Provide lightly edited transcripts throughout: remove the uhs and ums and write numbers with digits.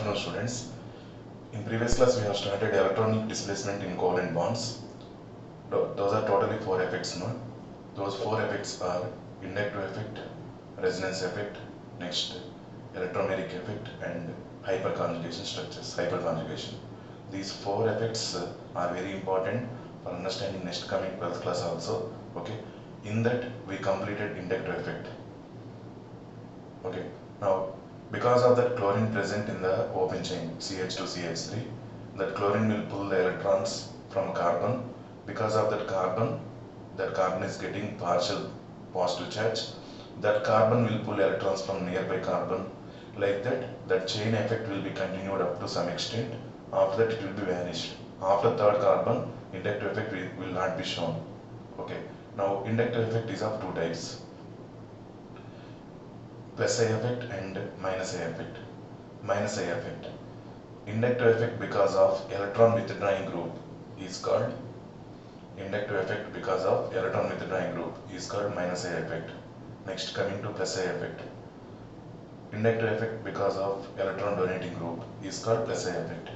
afternoon, students. In previous class, we have started electronic displacement in covalent bonds. Those are totally four effects. No? Those four effects are inductive effect, resonance effect, next electromagnetic effect, and hyperconjugation structures. Hyperconjugation. These four effects are very important for understanding next coming 12th class also. Okay. In that, we completed inductive effect. Okay. Now, because of that chlorine present in the open chain CH2CH3, that chlorine will pull the electrons from carbon. Because of that carbon is getting partial positive charge. That carbon will pull electrons from nearby carbon. Like that chain effect will be continued up to some extent. After that, it will be vanished. After third carbon, inductive effect will not be shown. Okay. Now, inductive effect is of two types: plus I effect and minus I effect. Minus I effect. Inductive effect because of electron withdrawing group is called inductive effect because of electron withdrawing group is called minus I effect. Next, coming to plus I effect. Inductive effect because of electron donating group is called plus I effect.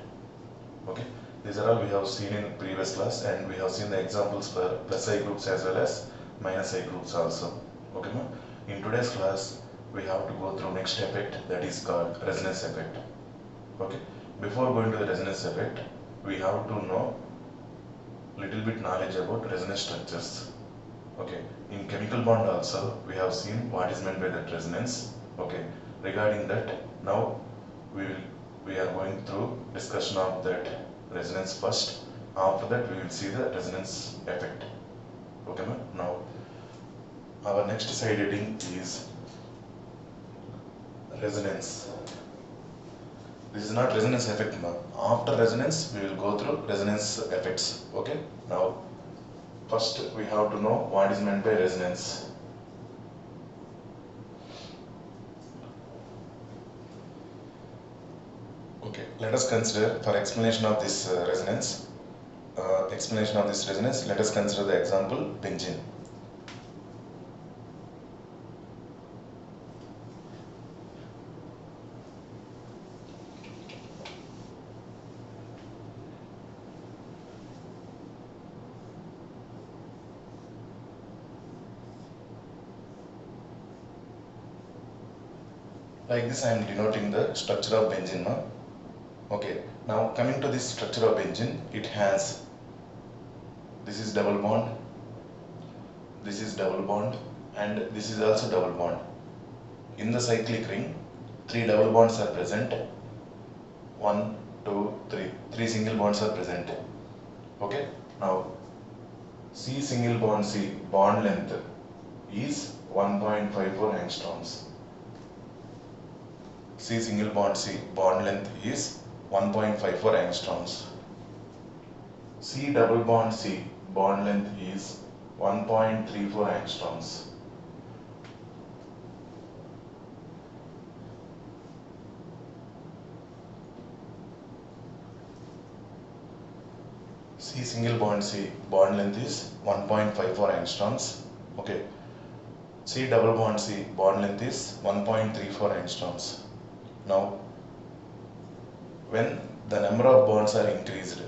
Okay, these are all we have seen in previous class, and we have seen the examples for plus I groups as well as minus I groups also. Okay, ma? In today's class, we have to go through next effect, that is called resonance effect. Okay, before going to the resonance effect, we have to know little bit knowledge about resonance structures. Okay, in chemical bond also we have seen what is meant by that resonance. Okay, regarding that, now we are going through discussion of that resonance first. After that, we will see the resonance effect. Okay, ma'am. Now our next side heading is resonance. This is not resonance effect now. After resonance, we will go through resonance effects. Okay. Now, first we have to know what is meant by resonance. Okay. Let us consider for explanation of this resonance. Let us consider the example benzene. Like this, I am denoting the structure of benzene now. Okay, now coming to this structure of benzene, it has, this is double bond, this is double bond, and this is also double bond. In the cyclic ring, three double bonds are present. 1, 2, 3. Three single bonds are present. Okay, now C single bond C bond length is 1.54 angstroms. C single bond C bond length is 1.54 angstroms. C double bond C bond length is 1.34 angstroms. C single bond C bond length is 1.54 angstroms. Okay. C double bond C bond length is 1.34 angstroms. Now, when the number of bonds are increased,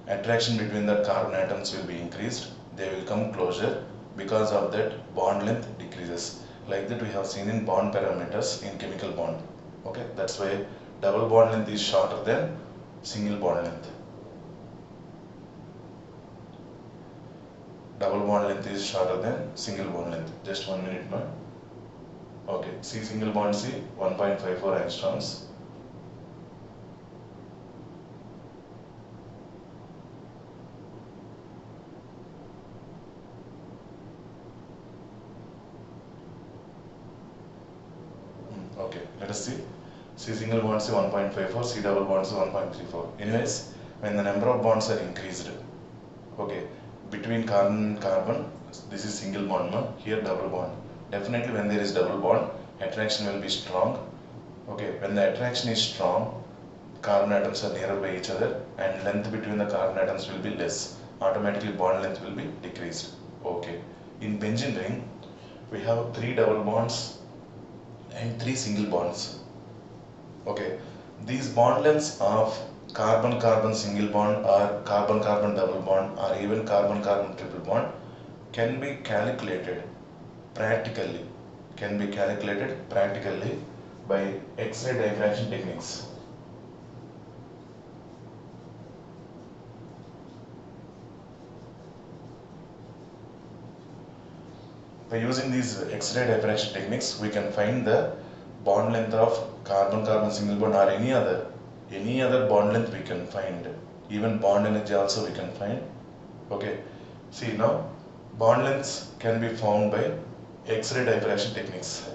attraction between the carbon atoms will be increased. They will come closer. Because of that, bond length decreases. Like that, we have seen in bond parameters in chemical bond. Okay, that's why double bond length is shorter than single bond length. Double bond length is shorter than single bond length. Just 1 minute now. Okay, C single bond C 1.54 angstroms. Okay, let us see. C single bond C 1.54, C double bond C 1.34. Anyways, when the number of bonds are increased, okay, between carbon and carbon, this is single bond, no? Here double bond. Definitely when there is double bond, attraction will be strong. Okay, when the attraction is strong, carbon atoms are nearer by each other and length between the carbon atoms will be less. Automatically bond length will be decreased. Okay, in benzene ring, we have 3 double bonds and 3 single bonds. Okay, These bond lengths of carbon-carbon single bond or carbon-carbon double bond or even carbon-carbon triple bond can be calculated practically by X-ray diffraction techniques. By using these X-ray diffraction techniques, we can find the bond length of carbon-carbon single bond or any other bond length we can find. Even bond energy also we can find. Okay. See now, bond lengths can be found by X-ray diffraction techniques.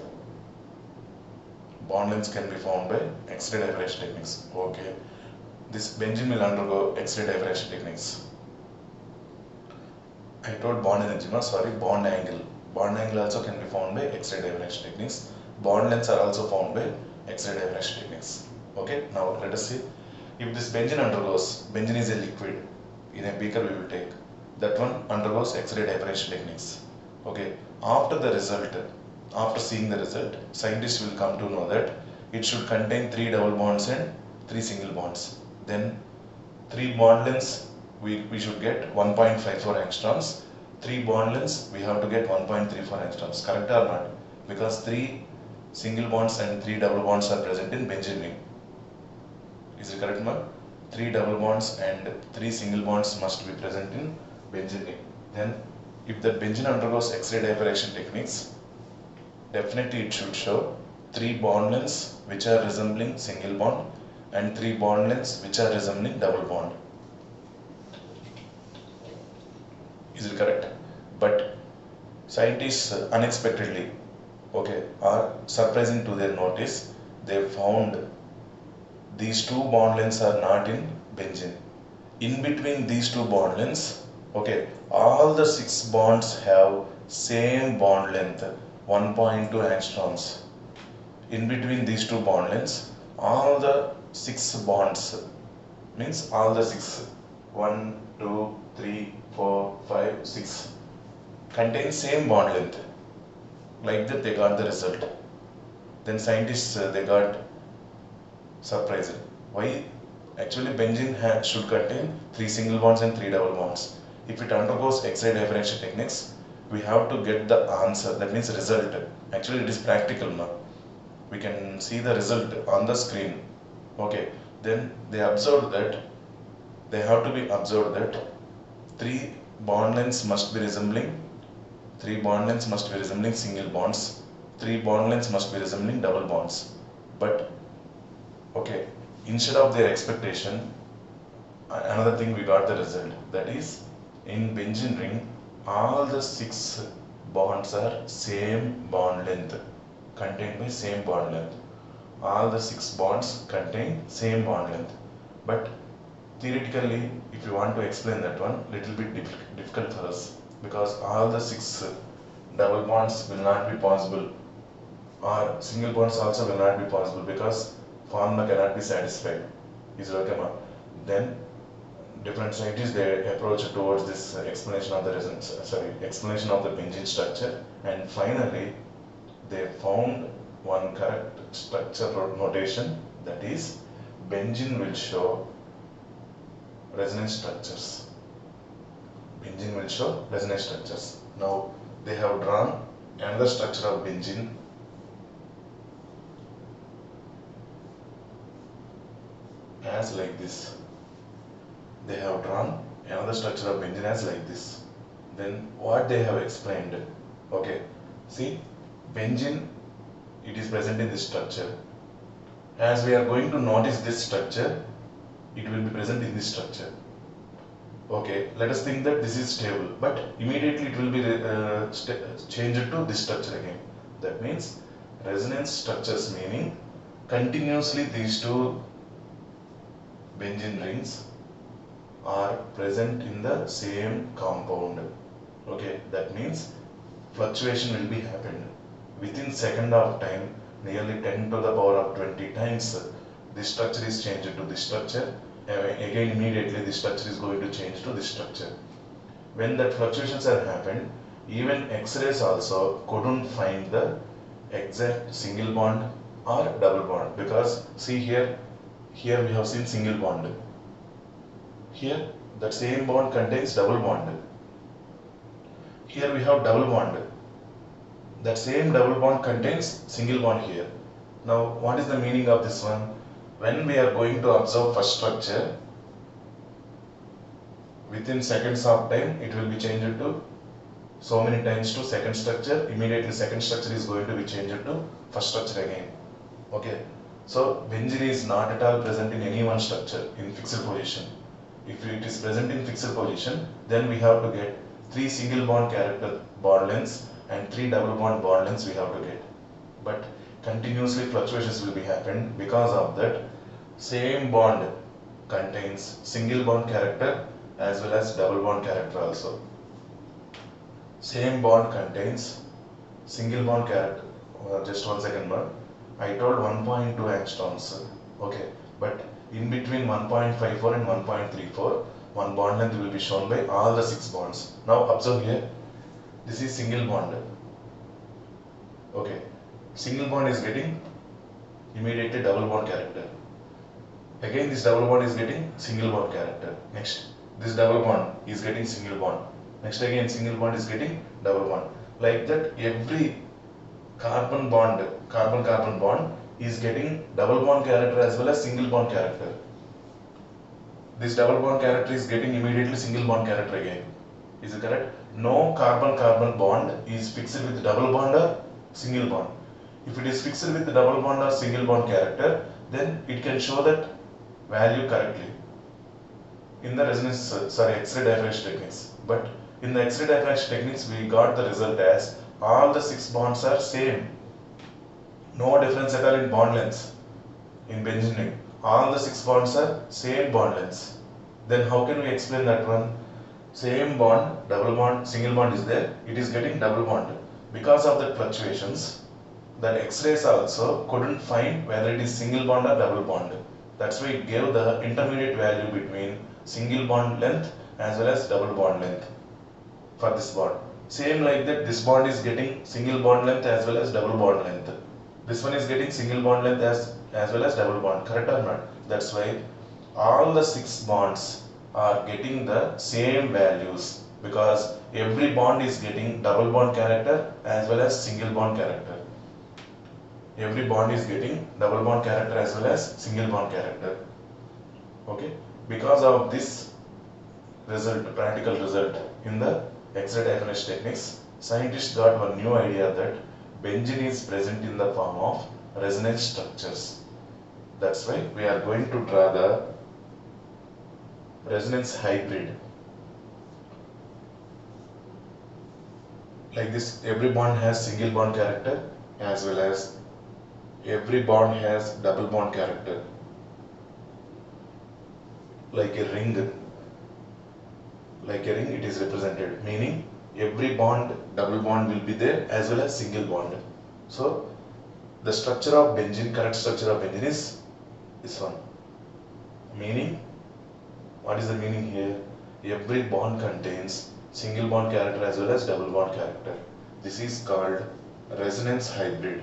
Bond lengths can be found by X-ray diffraction techniques. Okay. This benzene will undergo X-ray diffraction techniques. I told bond energy, no, sorry, bond angle. Bond angle also can be found by X-ray diffraction techniques. Bond lengths are also found by X-ray diffraction techniques. Okay, now let us see. If this benzene is a liquid, in a beaker we will take, that one undergoes X-ray diffraction techniques. Okay, after seeing the result, scientists will come to know that it should contain 3 double bonds and 3 single bonds. Then 3 bond lengths we should get 1.54 angstroms. 3 bond lengths we have to get 1.34 angstroms. Correct or not? Because 3 single bonds and 3 double bonds are present in benzene ring. Is it correct, ma? 3 double bonds and 3 single bonds must be present in benzene ring. Then if the benzene undergoes X-ray diffraction techniques, definitely it should show 3 bond lengths which are resembling single bond and 3 bond lengths which are resembling double bond. Is it correct? But scientists unexpectedly, okay, are surprising to their notice, they found these 2 bond lengths are not in benzene. In between these 2 bond lengths, okay, all the 6 bonds have same bond length, 1.2 angstroms. In between these 2 bond lengths, all the 6 bonds, means all the 6, 1, 2, 3, 4, 5, 6, contain same bond length. Like that they got the result. Then scientists they got surprised. Why? Actually benzene should contain 3 single bonds and 3 double bonds. If it undergoes X-ray diffraction techniques, we have to get the answer, that means result. Actually it is practical now. We can see the result on the screen. Okay, then they have to be observed that 3 bond lengths must be resembling single bonds, 3 bond lengths must be resembling double bonds. But okay, instead of their expectation, another thing we got the result, that is in benzene ring all the 6 bonds are same bond length, contained by same bond length. All the 6 bonds contain same bond length. But theoretically, if you want to explain that one, little bit difficult for us, because all the 6 double bonds will not be possible, or single bonds also will not be possible, because formula cannot be satisfied. Is it okay, ma? Then different scientists they approach towards this explanation of the benzene structure, and finally they found one correct structure notation, that is benzene will show resonance structures. Benzene will show resonance structures. Now they have drawn another structure of benzene as like this. They have drawn another structure of benzene as like this. Then what they have explained, okay, see benzene, it is present in this structure. As we are going to notice this structure, it will be present in this structure. Okay, let us think that this is stable, but immediately it will be changed to this structure again. That means resonance structures, meaning continuously these 2 benzene rings are present in the same compound. Okay, that means fluctuation will be happened within second of time, nearly 10 to the power of 20 times this structure is changed to this structure. Again immediately this structure is going to change to this structure. When that fluctuations are happened, even X-rays also couldn't find the exact single bond or double bond, because see here Here we have seen single bond. Here that same bond contains double bond. Here we have double bond. That same double bond contains single bond here. Now what is the meaning of this one? When we are going to observe first structure, within seconds of time it will be changed to so many times to second structure. Immediately second structure is going to be changed to first structure again. Okay, so benzene is not at all present in any one structure in fixed position. If it is present in fixed position, then we have to get 3 single bond character bond lengths and 3 double bond lengths we have to get. But continuously fluctuations will be happen. Because of that, same bond contains single bond character as well as double bond character also. Same bond contains single bond character. Just 1 second more. I told 1.2 angstroms. Okay, but in between 1.54 and 1.34, one bond length will be shown by all the 6 bonds. Now observe here. This is single bond. Okay, single bond is getting immediately double bond character. Again this double bond is getting single bond character. Next, this double bond is getting single bond. Next again single bond is getting double bond. Like that every carbon carbon bond is getting double bond character as well as single bond character. This double bond character is getting immediately single bond character again. Is it correct? No carbon bond is fixed with double bond or single bond. If it is fixed with double bond or single bond character, then it can show that value correctly in the X-ray diffraction techniques. But in the X-ray diffraction techniques, we got the result as all the 6 bonds are same. No difference at all in bond lengths. In benzene, all the 6 bonds are same bond lengths. Then how can we explain that one? Same bond, double bond, single bond is there. It is getting double bond. Because of the fluctuations, the X-rays also couldn't find whether it is single bond or double bond. That's why it gave the intermediate value between single bond length as well as double bond length for this bond. Same like that, this bond is getting single bond length as well as double bond length. This one is getting single bond length as well as double bond. Correct or not? That's why all the 6 bonds are getting the same values, because every bond is getting double bond character as well as single bond character. Every bond is getting double bond character as well as single bond character. Okay, because of this result, practical result in the X-ray diffraction techniques, scientists got one new idea that benzene is present in the form of resonance structures. That's why we are going to draw the resonance hybrid. Like this, every bond has single bond character as well as every bond has double bond character. Like a ring, it is represented, meaning every bond, double bond will be there as well as single bond. So the structure of benzene, correct structure of benzene is this one. Meaning, what is the meaning here? Every bond contains single bond character as well as double bond character. This is called resonance hybrid.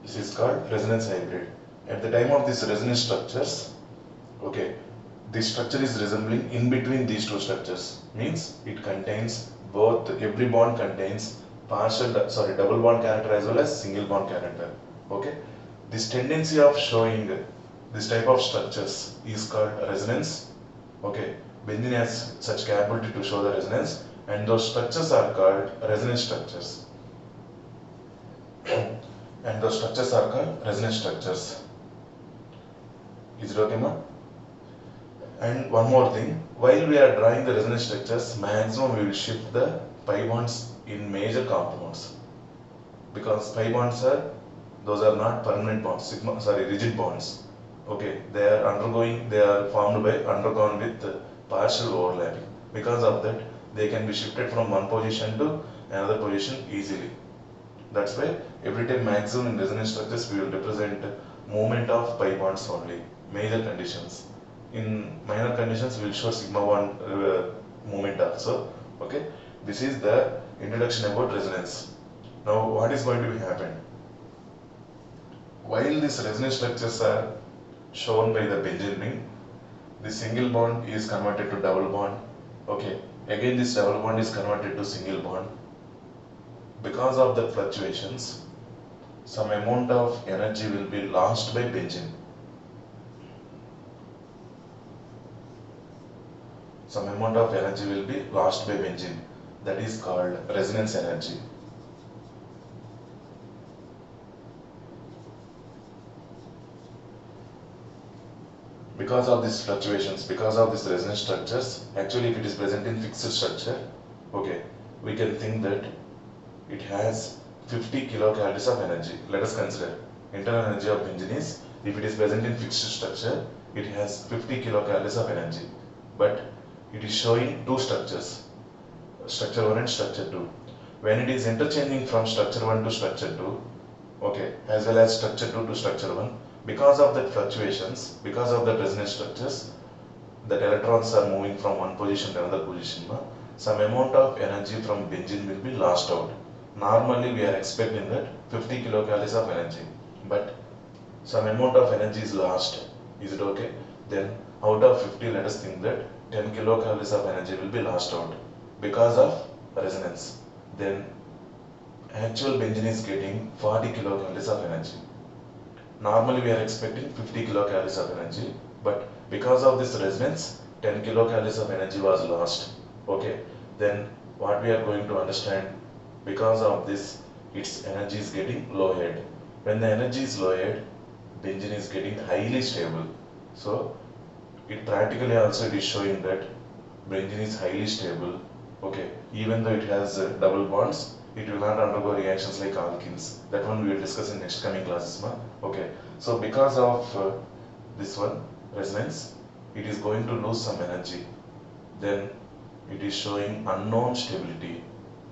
This is called resonance hybrid. At the time of these resonance structures, okay, this structure is resembling in between these 2 structures. Means it contains both, every bond contains double bond character as well as single bond character. Okay, this tendency of showing this type of structures is called resonance. Okay, benzene has such capability to show the resonance, and those structures are called resonance structures. And those structures are called resonance structures. Is it okay, ma? And one more thing, while we are drawing the resonance structures, maximum we will shift the pi bonds in major compounds, because pi bonds are, those are not permanent bonds, rigid bonds. Okay, they are formed by undergone with partial overlapping. Because of that, they can be shifted from one position to another position easily. That's why every time maximum in resonance structures we will represent movement of pi bonds only, major conditions. In minor conditions we will show sigma bond movement also. Okay, this is the introduction about resonance. Now what is going to be happen? while these resonance structures are shown by the benzene ring, the single bond is converted to double bond. Okay, again this double bond is converted to single bond. Because of the fluctuations, some amount of energy will be lost by benzene. Some amount of energy will be lost by benzene. That is called resonance energy. Because of these fluctuations, because of these resonance structures, actually if it is present in fixed structure, okay, we can think that it has 50 kilocalories of energy. Let us consider internal energy of benzene is, if it is present in fixed structure, it has 50 kilocalories of energy. But it is showing two structures, structure 1 and structure 2. When it is interchanging from structure 1 to structure 2, okay, as well as structure 2 to structure 1, because of that fluctuations, because of the resonance structures, that electrons are moving from one position to another position, some amount of energy from benzene will be lost out. Normally we are expecting that 50 kilocalories of energy, but some amount of energy is lost. Is it okay? Then out of 50, let us think that 10 kilocalories of energy will be lost out because of resonance. Then actual benzene is getting 40 kilocalories of energy. Normally we are expecting 50 kilocalories of energy, but because of this resonance, 10 kilocalories of energy was lost. Okay, then what we are going to understand, because of this, its energy is getting lowered. When the energy is lowered, benzene is getting highly stable. So it practically also it is showing that benzene is highly stable. Okay, even though it has double bonds, it will not undergo reactions like alkenes. That one we will discuss in next coming classes. Okay, so because of this one resonance, it is going to lose some energy. Then it is showing unknown stability.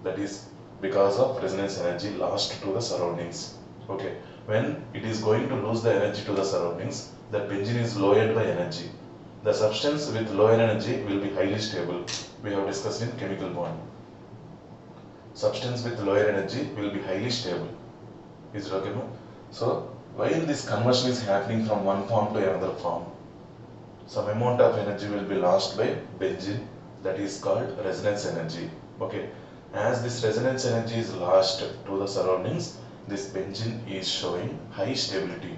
That is because of resonance energy lost to the surroundings. Okay, when it is going to lose the energy to the surroundings, the benzene is lowered by energy. The substance with lower energy will be highly stable. We have discussed in chemical bond. Substance with lower energy will be highly stable. Is it okay, no? So while this conversion is happening from one form to another form, some amount of energy will be lost by benzene. That is called resonance energy. Okay, as this resonance energy is lost to the surroundings, this benzene is showing high stability.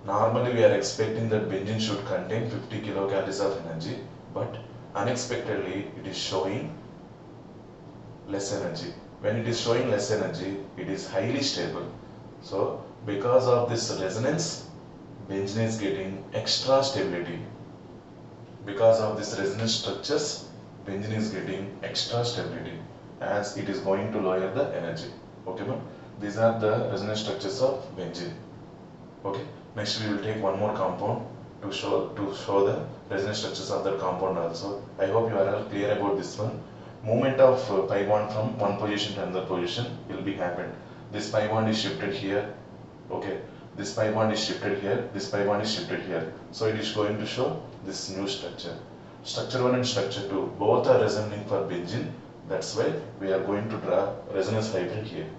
Normally we are expecting that benzene should contain 50 kilocalories of energy, but unexpectedly it is showing less energy. When it is showing less energy, it is highly stable. So because of this resonance, benzene is getting extra stability. Because of this resonance structures, benzene is getting extra stability as it is going to lower the energy. Okay, ma'am? These are the resonance structures of benzene. Okay. Next we will take one more compound to show the resonance structures of that compound also. I hope you are all clear about this one. Movement of pi bond from one position to another position will be happened. This pi bond is shifted here. Okay. This pi bond is shifted here. This pi bond is shifted here. So it is going to show this new structure. Structure 1 and structure 2 both are resembling for benzene. That's why we are going to draw resonance hybrid here.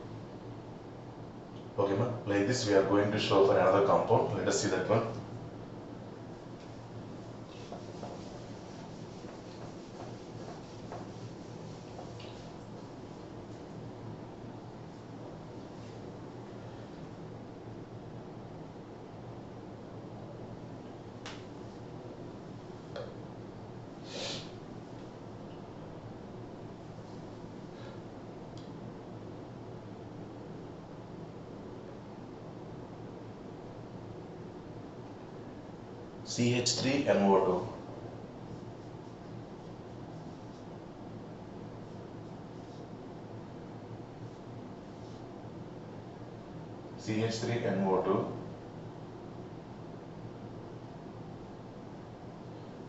Okay, ma? Like this we are going to show for another compound. Let us see that one. CH3NO2. CH3NO2.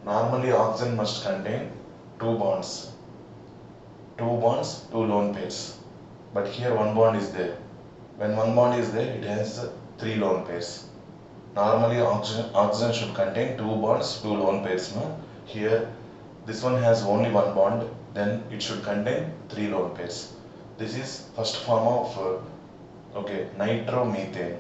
Normally oxygen must contain two bonds. Two bonds, two lone pairs. But here one bond is there. When one bond is there, it has three lone pairs. Normally oxygen should contain two bonds, two lone pairs. No? Here this one has only one bond, then it should contain three lone pairs. This is first form of nitromethane.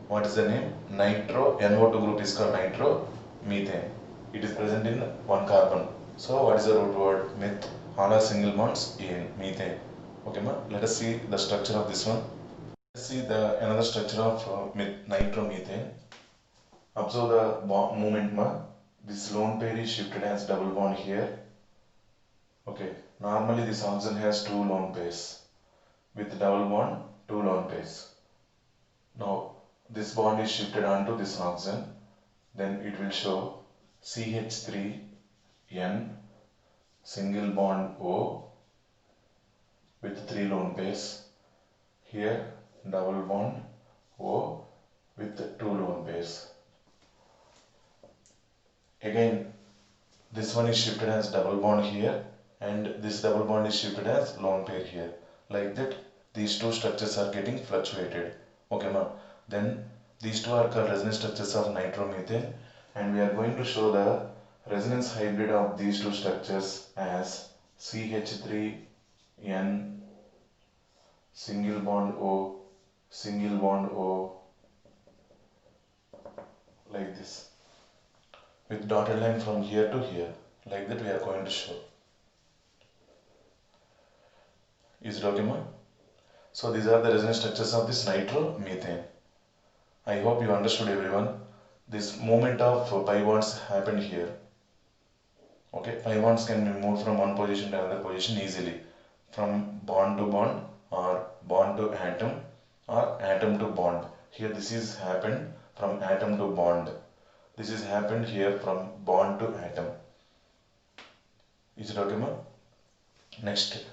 What is the name? Nitro, NO2 group is called nitromethane. It is present in one carbon. So what is the root word? Meth. All are single bonds in methane. Okay, ma. Let us see the structure of this one. Let's see the another structure of nitromethane. Observe the bond movement, ma. This lone pair is shifted as double bond here. Okay. Normally this oxygen has two lone pairs. With double bond, two lone pairs. Now this bond is shifted onto this oxygen, then it will show CH3N single bond O with three lone pairs. Here double bond O with two lone pairs. Again this one is shifted as double bond here and this double bond is shifted as lone pair here. Like that these two structures are getting fluctuated. Okay ma. Then these two are called resonance structures of nitromethane, and we are going to show the resonance hybrid of these two structures as CH3N single bond O like this with dotted line from here to here. Like that we are going to show. Is it okay, ma? So these are the resonance structures of this nitromethane. I hope you understood, everyone. This movement of pi bonds happened here. Okay, pi bonds can be moved from one position to another position easily, from bond to bond or bond to atom or atom to bond. Here this is happened from atom to bond. This is happened here from bond to atom. Is it okay, ma? Next.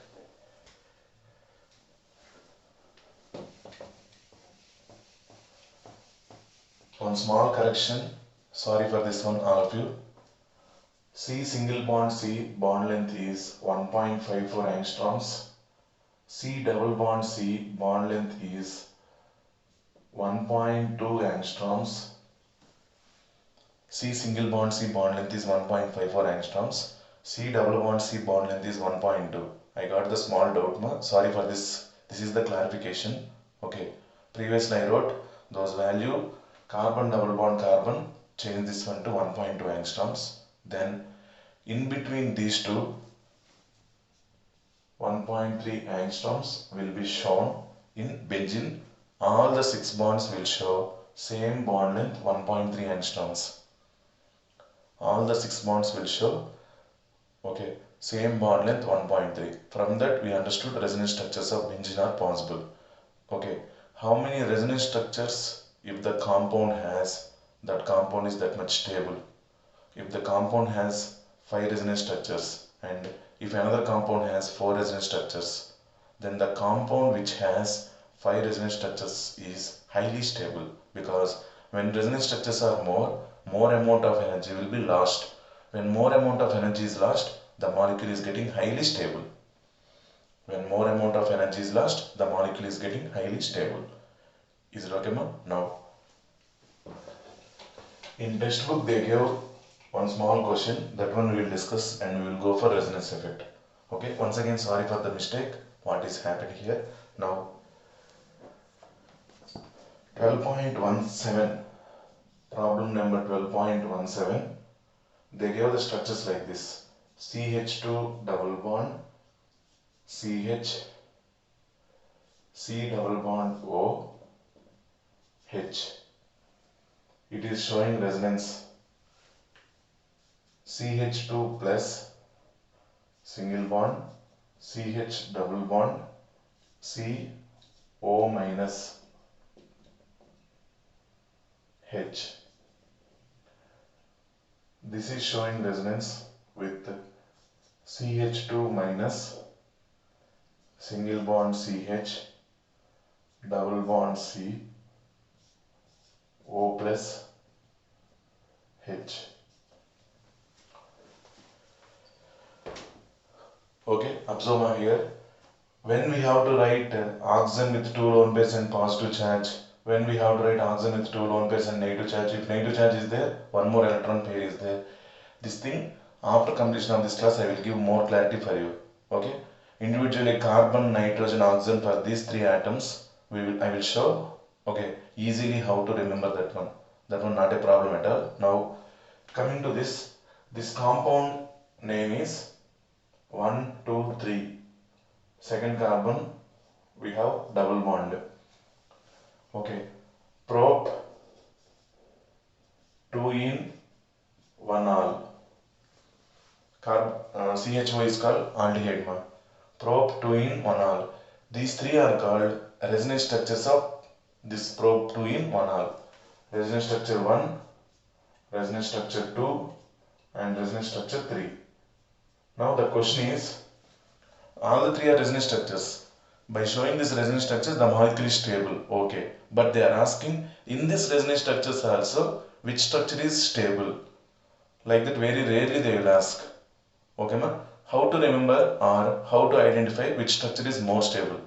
One small correction, sorry for this one, all of you. C single bond C bond length is 1.54 angstroms. C double bond C bond length is 1.2 angstroms. C single bond C bond length is 1.54 angstroms. C double bond C bond length is 1.2. I got the small doubt, ma. Sorry for this. This is the clarification. Okay. Previously I wrote those value. Carbon double bond carbon, change this one to 1.2 angstroms. Then in between these two 1.3 angstroms will be shown in benzene. All the 6 bonds will show same bond length 1.3 angstroms. All the 6 bonds will show same bond length 1.3. From that we understood resonance structures of benzene are possible. Okay, how many resonance structures? If the compound has, that compound is that much stable. If the compound has 5 resonance structures and if another compound has 4 resonance structures, then the compound which has 5 resonance structures is highly stable, because when resonance structures are more amount of energy will be lost. When more amount of energy is lost, the molecule is getting highly stable. When more amount of energy is lost, the molecule is getting highly stable. Is it okay, ma? Now, in textbook they gave one small question, that one we will discuss and we will go for resonance effect. Okay, once again sorry for the mistake, what is happening here. Now, 12.17, problem number 12.17, they gave the structures like this: CH2 double bond, CH, C double bond O, H. It is showing resonance CH2 plus single bond, CH double bond, C O minus H. This is showing resonance with CH2 minus single bond CH double bond C O plus H. Okay, observe here. When we have to write oxygen with 2 lone pairs and positive charge, when we have to write oxygen with 2 lone pairs and negative charge, if negative charge is there, one more electron pair is there. This thing, after completion of this class, I will give more clarity for you. Okay, individually carbon, nitrogen, oxygen, for these 3 atoms, I will show Okay, easily how to remember that one. That one not a problem at all. Now coming to this compound name is 1, 2, 3. Second carbon we have double bond. Okay, prop 2 in 1 all. CHO is called aldehyde. Prop 2 in 1 all. These three are called resonance structures of this prop 2 in 1 all. Resonance structure 1, resonance structure 2 and resonance structure 3. Now the question is, all the three are resonance structures. By showing this resonance structures, the molecule is stable. Okay. But they are asking, in this resonance structures also, which structure is stable? Like that very rarely they will ask. Okay, ma? How to remember or how to identify which structure is more stable?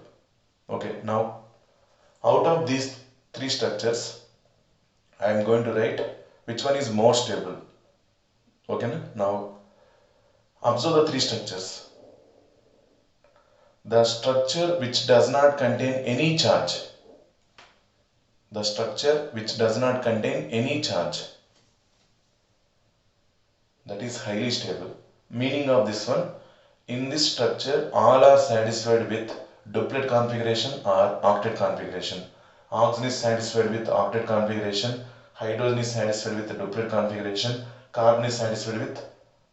Okay, now out of these three structures, I am going to write which one is more stable. Okay, na? Now observe the three structures. The structure which does not contain any charge. The structure which does not contain any charge, that is highly stable. Meaning of this one, in this structure all are satisfied with duplet configuration or octet configuration. Oxygen is satisfied with octet configuration, hydrogen is satisfied with the duplet configuration, carbon is satisfied with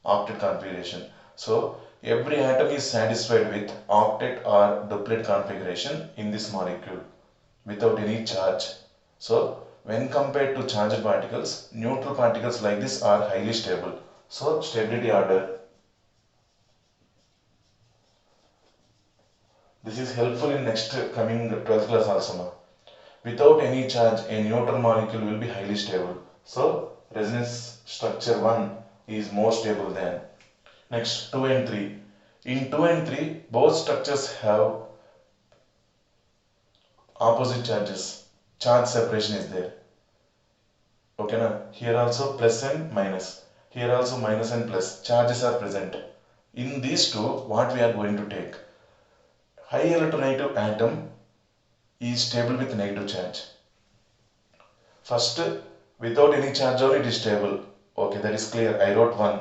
octet configuration. So every atom is satisfied with octet or duplet configuration in this molecule without any charge. So when compared to charged particles, neutral particles like this are highly stable. So stability order. This is helpful in next coming 12th class also now. Without any charge, a neutral molecule will be highly stable. So resonance structure 1 is more stable than. Next 2 and 3. In 2 and 3, both structures have opposite charges. Charge separation is there. Okay, na? Here also plus and minus. Here also minus and plus. Charges are present. In these two, what we are going to take? High electronegative atom is stable with negative charge. First, without any charge only it is stable. Okay, that is clear. I wrote 1.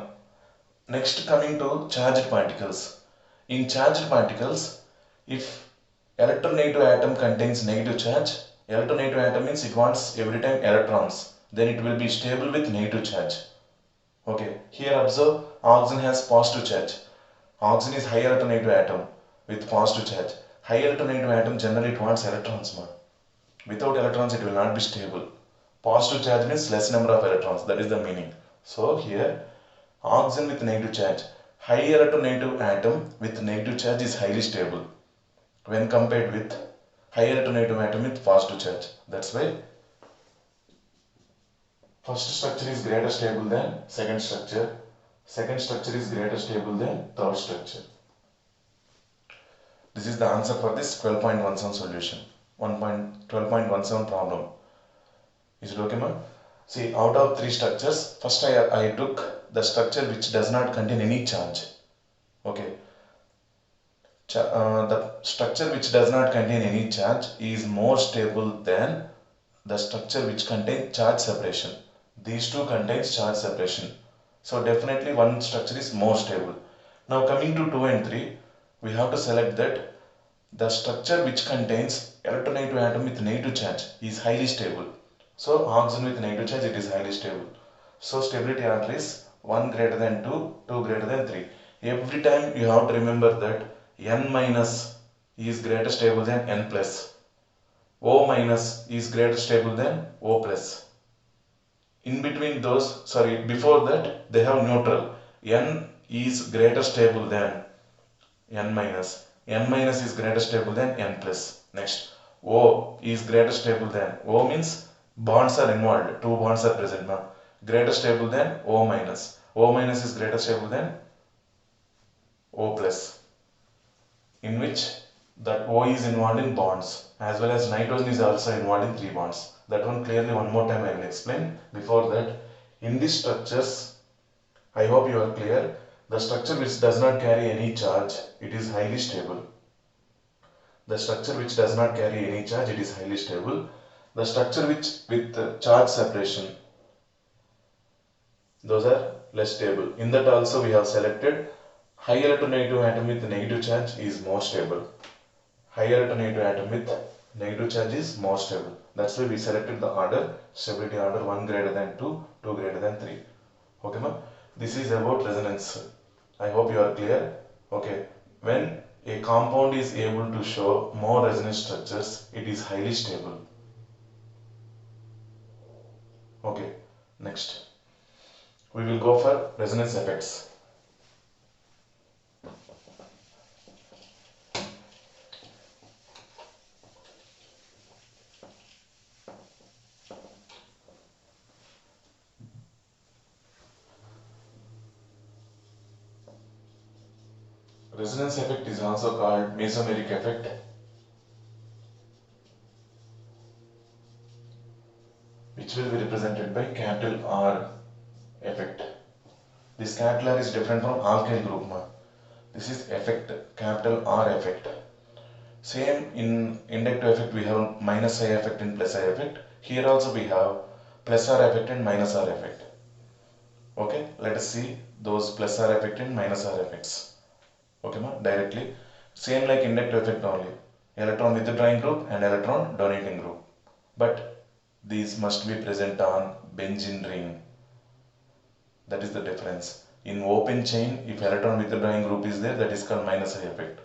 Next, coming to charged particles. In charged particles, if electronegative atom contains negative charge, electronegative atom means it wants every time electrons, then it will be stable with negative charge. Okay, here observe oxygen has positive charge. Oxygen is high electronegative atom with positive charge. High electronegative atom generally it wants electrons. Without electrons it will not be stable. Positive charge means less number of electrons, that is the meaning. So here oxygen with negative charge. High electronegative atom with negative charge is highly stable when compared with high electronegative atom with positive charge. That's why first structure is greater stable than second structure. Second structure is greater stable than third structure. This is the answer for this 12.17 solution. 12.17 problem. Is it okay, ma'am? See, out of three structures, first I took the structure which does not contain any charge. Okay. The structure which does not contain any charge is more stable than the structure which contains charge separation. These two contains charge separation. So definitely one structure is more stable. Now coming to 2 and 3, we have to select that the structure which contains electronegative atom with negative charge is highly stable. So oxygen with negative charge, it is highly stable. So stability order is 1 greater than 2, 2 greater than 3. Every time you have to remember that N minus is greater stable than N plus. O minus is greater stable than O plus. In between those, before that they have neutral. N is greater stable than N minus. N minus is greater stable than N plus. Next, O is greater stable than. O means bonds are involved. Two bonds are present now. Greater stable than O minus. O minus is greater stable than O plus, in which that O is involved in bonds, as well as nitrogen is also involved in 3 bonds. That one clearly one more time I will explain. Before that, in these structures, I hope you are clear. The structure which does not carry any charge, it is highly stable. The structure which does not carry any charge, it is highly stable. The structure which with charge separation, those are less stable. In that also we have selected high electronegative atom with negative charge is more stable. High electronegative atom with negative charge is more stable. That's why we selected the order, stability order 1 greater than 2, 2 greater than 3. Okay, ma? This is about resonance. I hope you are clear. Okay, when a compound is able to show more resonance structures, it is highly stable. Okay, next we will go for resonance effects. Resonance effect is also called mesomeric effect. Which will be represented by capital R effect. This capital R is different from alkyl group. This is effect, capital R effect. Same in inductive effect we have minus I effect and plus I effect. Here also we have plus R effect and minus R effect. Okay, let us see those plus R effect and minus R effects. Okay, directly. Same like inductive effect only. Electron withdrawing group and electron donating group. But these must be present on benzene ring. That is the difference. In open chain, if electron withdrawing group is there, that is called minus I effect.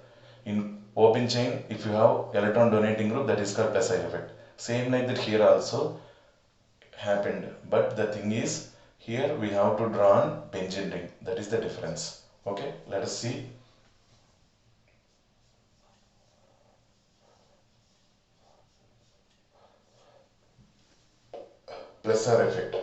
In open chain, if you have electron donating group, that is called plus I effect. Same like that here also happened. But the thing is, here we have to draw on benzene ring. That is the difference. Okay, let us see. Plus R effect.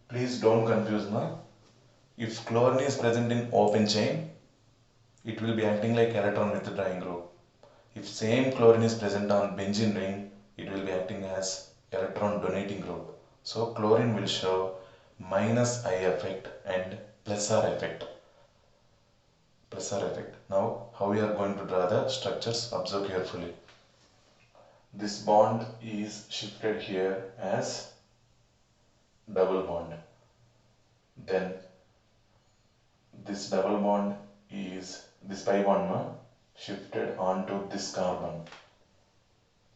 Please don't confuse now. If chlorine is present in open chain, it will be acting like electron withdrawing group. If same chlorine is present on benzene ring, it will be acting as electron donating group. So chlorine will show minus I effect and plus R effect. Plus R effect. Now how we are going to draw the structures, observe carefully. This bond is shifted here as double bond. Then this double bond is this pi bond shifted onto this carbon.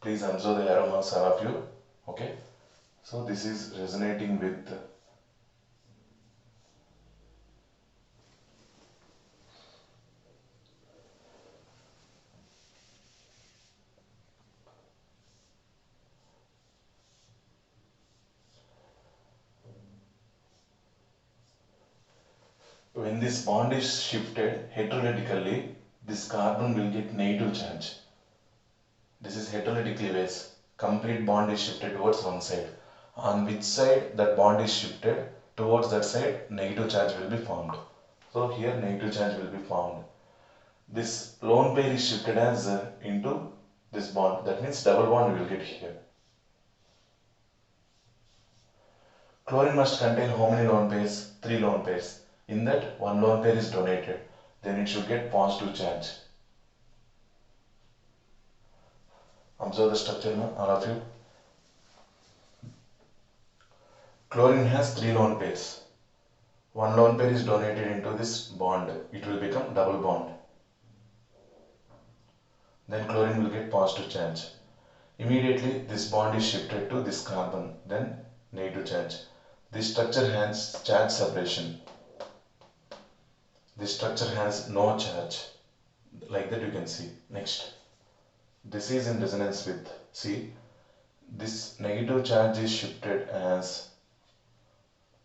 Please observe the arrow marks, all of you. Okay. So this is resonating with when this bond is shifted heterolytically, this carbon will get negative charge. This is heterolytic cleavage. Complete bond is shifted towards one side. On which side that bond is shifted, towards that side negative charge will be formed. So here negative charge will be formed. This lone pair is shifted as into this bond. That means double bond we will get here. Chlorine must contain how many lone pairs? 3 lone pairs. In that, one lone pair is donated. Then it should get positive charge. Observe the structure now, all of you. Chlorine has 3 lone pairs. One lone pair is donated into this bond. It will become double bond. Then chlorine will get positive charge. Immediately this bond is shifted to this carbon. Then negative charge. This structure has charge separation. This structure has no charge. Like that you can see. Next. This is in resonance with, see, this negative charge is shifted as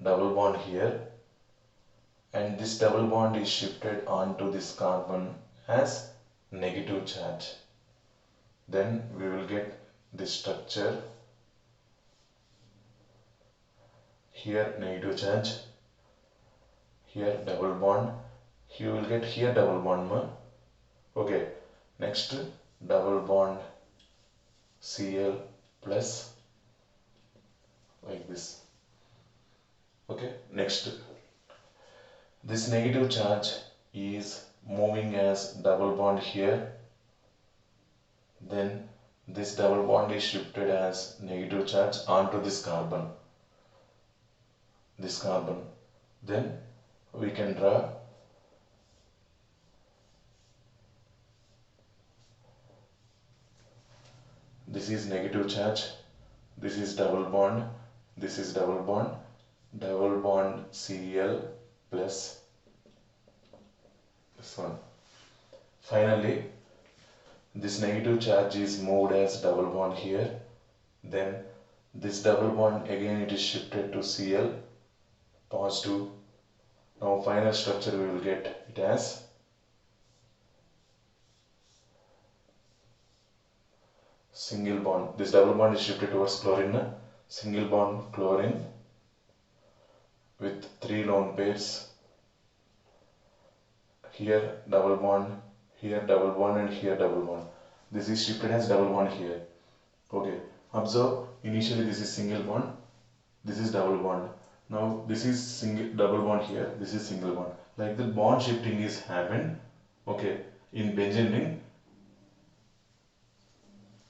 double bond here, and this double bond is shifted onto this carbon as negative charge. Then we will get this structure here negative charge, here double bond, you will get here double bond. Okay, next double bond Cl plus, like this. Okay, next, this negative charge is moving as double bond here, then this double bond is shifted as negative charge onto this carbon, then we can draw this is negative charge, this is double bond, this is double bond Cl plus this one. Finally, this negative charge is moved as double bond here, then this double bond again it is shifted to Cl positive. Now final structure we will get it as single bond. This double bond is shifted towards chlorine, single bond chlorine with 3 lone pairs. Here double bond, here double bond, and here double bond. This is shifted as double bond here. Okay, observe, initially this is single bond, this is double bond. Now this is double bond here, this is single bond. Like the bond shifting is happened. Okay, in benzene ring.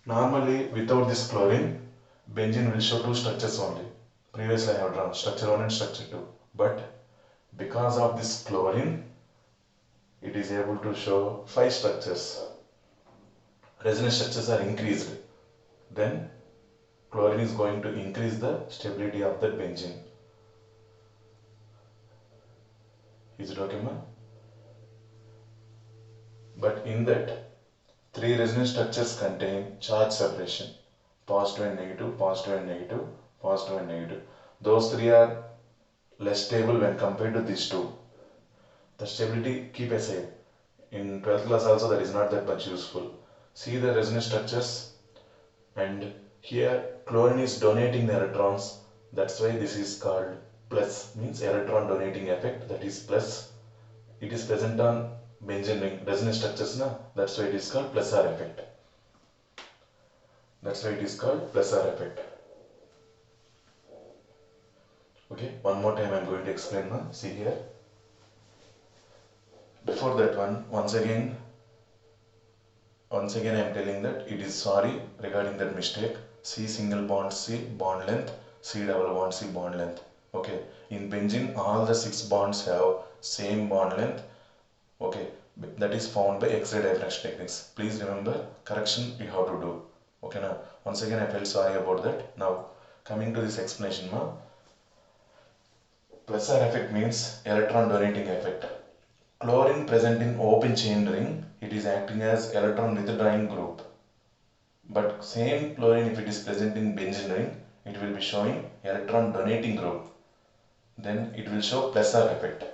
Normally without this chlorine, benzene will show 2 structures only. Previously I have drawn structure 1 and structure 2. But because of this chlorine, it is able to show 5 structures. Resonance structures are increased. Then chlorine is going to increase the stability of that benzene. Is it okay, ma? But in that, 3 resonance structures contain charge separation. Positive and negative, positive and negative, positive and negative. Those 3 are less stable when compared to these 2. The stability keep aside. In 12th class also that is not that much useful. See the resonance structures, and here chlorine is donating the electrons. That's why this is called plus, means electron donating effect, that is plus. It is present on benzene ring resonance structures, na? That's why it is called plus R effect. That's why it is called plus R effect. Okay, one more time I am going to explain now. See here. Before that one, once again I am telling that it is sorry regarding that mistake. C single bond C bond length, C double bond C bond length. Okay, in benzene all the 6 bonds have same bond length. Okay, that is found by X-ray diffraction techniques. Please remember, correction you have to do. Okay, now once again I felt sorry about that. Now coming to this explanation, plus R effect means electron donating effect. Chlorine present in open chain ring, it is acting as electron withdrawing group. But same chlorine, if it is present in benzene ring, it will be showing electron donating group. Then it will show plus R effect.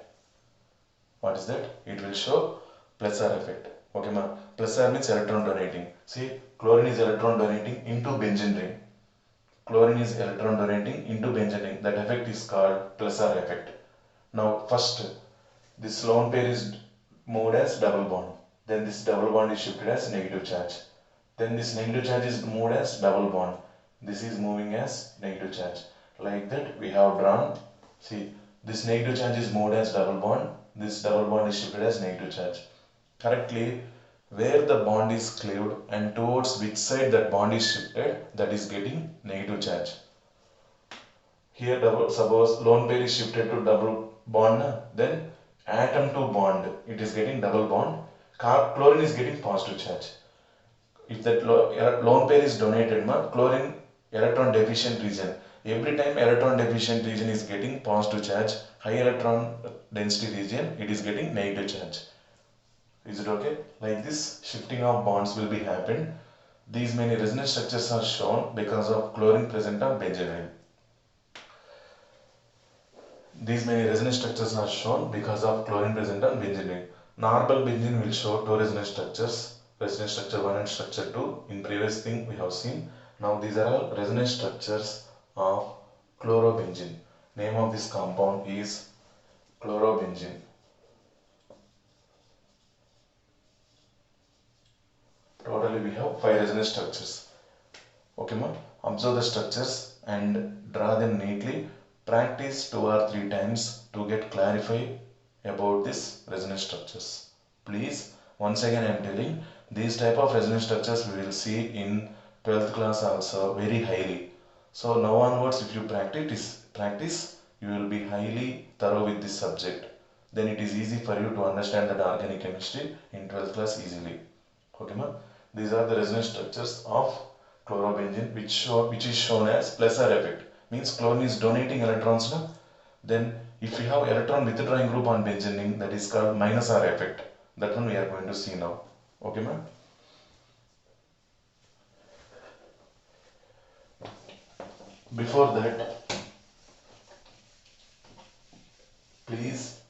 What is that? It will show plus R effect. Okay, ma. Plus R means electron donating. See, chlorine is electron donating into benzene ring. Chlorine is electron donating into benzene ring. That effect is called plus R effect. Now, first, this lone pair is moved as double bond. Then this double bond is shifted as negative charge. Then this negative charge is moved as double bond. This is moving as negative charge. Like that we have drawn. See, this negative charge is moved as double bond. This double bond is shifted as negative charge. Correctly, where the bond is cleaved and towards which side that bond is shifted, that is getting negative charge. Here, suppose lone pair is shifted to double bond, then atom to bond, it is getting double bond. Chlorine is getting positive charge. If that lone pair is donated, chlorine electron deficient region. Every time electron deficient region is getting positive charge, high electron density region, it is getting negative charge. Is it okay? Like this, shifting of bonds will be happen. These many resonance structures are shown because of chlorine present on benzene ring. These many resonance structures are shown because of chlorine present on benzene ring. Normal benzene will show 2 resonance structures, resonance structure 1 and structure 2. In previous thing we have seen. Now these are all resonance structures of chlorobenzene. Name of this compound is chlorobenzene. Totally we have 5 resonance structures. Okay ma, observe the structures and draw them neatly. Practice 2 or 3 times to get clarify about this resonance structures. Please, once again I am telling, these type of resonance structures we will see in 12th class also very highly. So now onwards, if you practice, you will be highly thorough with this subject. Then it is easy for you to understand that organic chemistry in 12th class easily. Okay ma, these are the resonance structures of chlorobenzene, which is shown as plus R effect. Means chlorine is donating electrons now. Then if we have electron withdrawing group on benzene, that is called minus R effect. That one we are going to see now. Okay ma'am. Before that, please,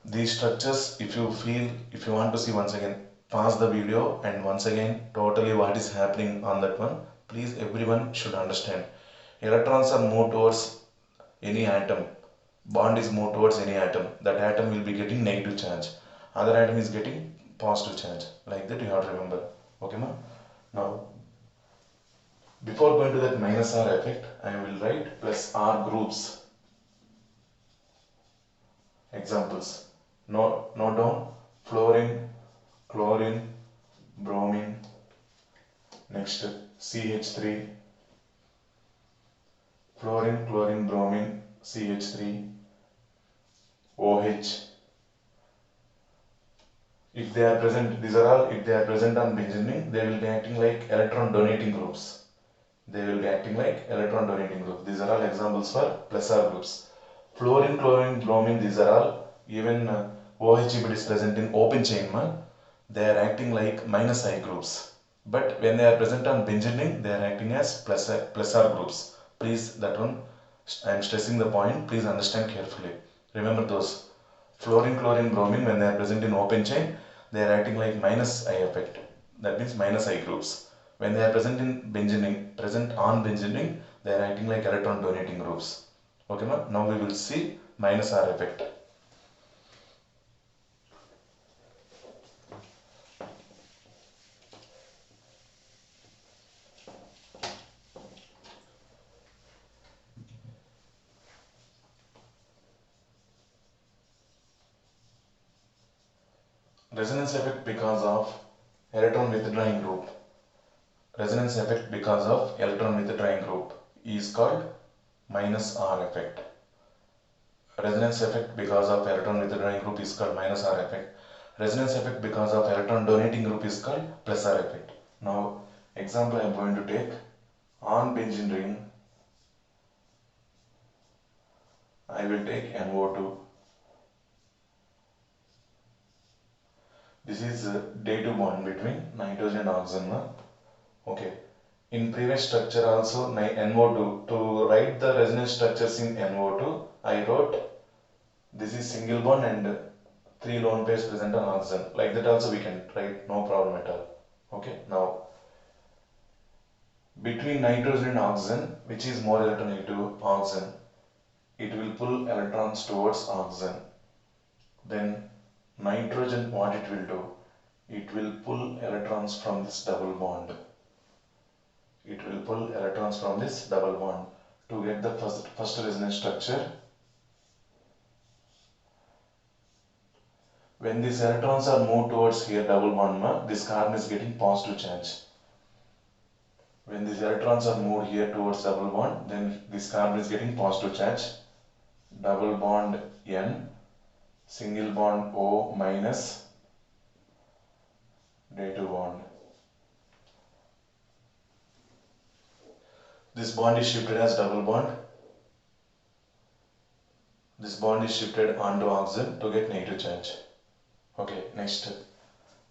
these structures, if you want to see once again, pause the video and once again totally what is happening on that one. Please, everyone should understand. Electrons are moved towards any atom. Bond is moved towards any atom. That atom will be getting negative charge. Other atom is getting positive charge. Like that you have to remember. Okay ma? Now, before going to that minus R effect, I will write plus R groups. Examples. Note down fluorine, chlorine, bromine, next CH3, fluorine, chlorine, bromine, CH3, OH. If they are present, these are all, if they are present on benzene, they will be acting like electron donating groups. They will be acting like electron donating groups. These are all examples for plus R groups. Fluorine, chlorine, bromine, these are all, even OH if it is present in open chain, they are acting like minus I groups. But when they are present on benzene, they are acting as plus R groups. Please, that one, I am stressing the point, please understand carefully. Remember those. Fluorine, chlorine, bromine, when they are present in open chain, they are acting like minus I effect. That means minus I groups. When they are present in benzene, on benzene, they are acting like electron donating groups. Okay, ma? Now we will see minus R effect. Resonance effect because of electron withdrawing group. Resonance effect because of electron withdrawing group is called minus R effect. Resonance effect because of electron withdrawing group is called minus R effect. Resonance effect because of electron donating group is called plus R effect. Now, example I am going to take. On benzene ring, I will take NO2. This is day 2 bond between nitrogen and oxygen. Okay. In previous structure also NO2. To write the resonance structures in NO2, I wrote this is single bond and 3 lone pairs present on oxygen. Like that also we can write, no problem at all. Okay. Now, between nitrogen and oxygen, which is more electronegative, oxygen, it will pull electrons towards oxygen. Then nitrogen, what it will do? It will pull electrons from this double bond. It will pull electrons from this double bond to get the first resonance structure. When these electrons are moved towards here double bond, this carbon is getting positive charge. When these electrons are moved here towards double bond, then this carbon is getting positive charge. Double bond N, single bond O minus, day 2 bond. This bond is shifted as double bond. This bond is shifted onto oxygen to get negative charge. Okay, next.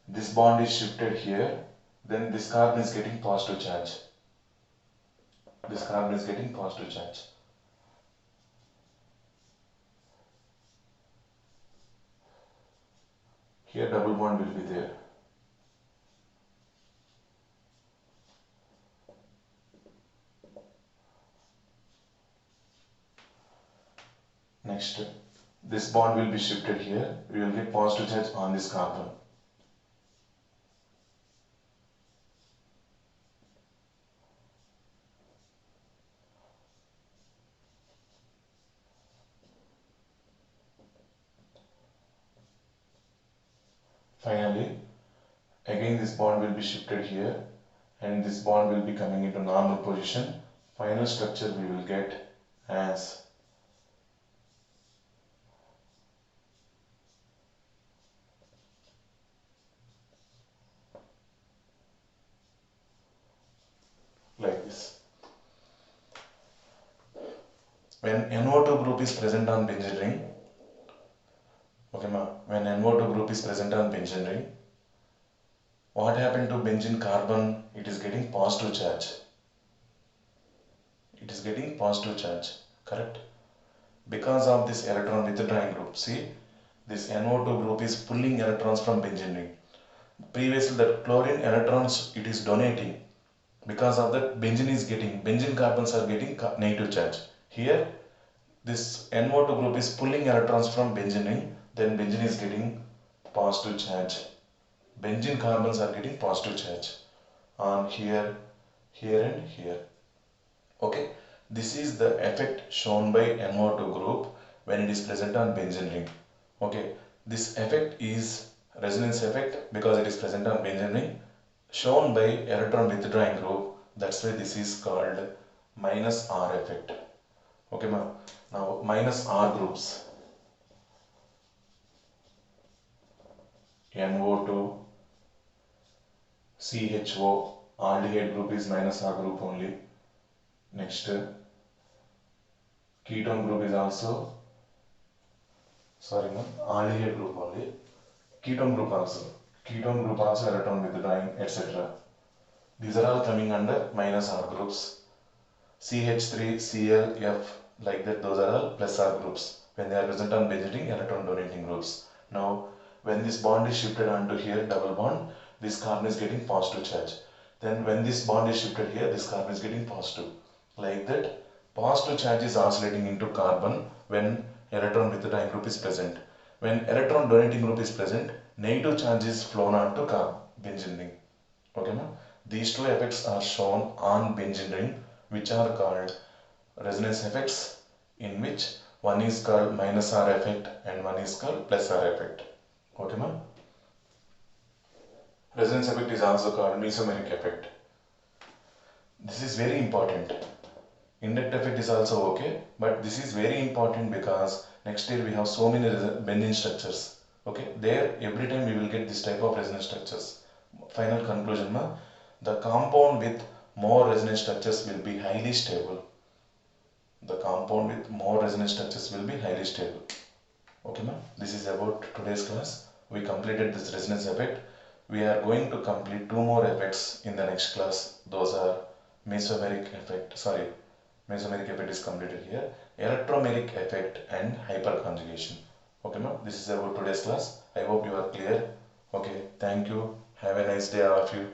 This bond is shifted here. Then this carbon is getting positive charge. This carbon is getting positive charge. Here double bond will be there. Next, this bond will be shifted here. We will get positive charge on this carbon. Finally, again this bond will be shifted here and this bond will be coming into normal position. Final structure we will get as like this. When NO2 group is present on benzene ring, okay ma, when NO2 group is present on benzene ring, what happened to benzene carbon? It is getting positive charge. It is getting positive charge, correct? Because of this electron withdrawing group. See, this NO2 group is pulling electrons from benzene ring. Previously the chlorine electrons it is donating. Because of that benzene carbons are getting negative charge. Here this NO2 group is pulling electrons from benzene ring, then benzene is getting positive charge. Benzene carbons are getting positive charge on here, here and here. Okay, this is the effect shown by NO2 group when it is present on benzene ring. Okay, this effect is resonance effect because it is present on benzene ring shown by electron withdrawing group. That's why this is called minus R effect. Okay ma'am. Now minus R groups. NO2, CHO, aldehyde group is minus R group only. Next, ketone group is also, sorry ma'am, aldehyde group only. Ketone group also. Ketone group also electron withdrawing, etc. These are all coming under minus R groups. CH3, Cl, F, like that, those are all plus R groups. When they are present on benzene ring, electron donating groups. Now, when this bond is shifted onto here, double bond, this carbon is getting positive charge. Then when this bond is shifted here, this carbon is getting positive. Like that, positive charge is oscillating into carbon when electron withdrawing group is present. When electron donating group is present, negative charge is flown onto benzene ring. Okay, ma'am? These two effects are shown on benzene ring, which are called resonance effects, in which one is called minus R effect and one is called plus R effect. Okay, ma'am? Resonance effect is also called mesomeric effect. This is very important. Inductive effect is also okay, but this is very important because next year we have so many benzene structures. Okay, there every time we will get this type of resonance structures. Final conclusion, ma, the compound with more resonance structures will be highly stable. The compound with more resonance structures will be highly stable. Okay, ma'am. This is about today's class. We completed this resonance effect. We are going to complete two more effects in the next class. Those are mesomeric effect. Sorry, mesomeric effect is completed here. Electromeric effect and hyperconjugation. Okay, ma'am. This is about today's class. I hope you are clear. Okay. Thank you. Have a nice day, all of you.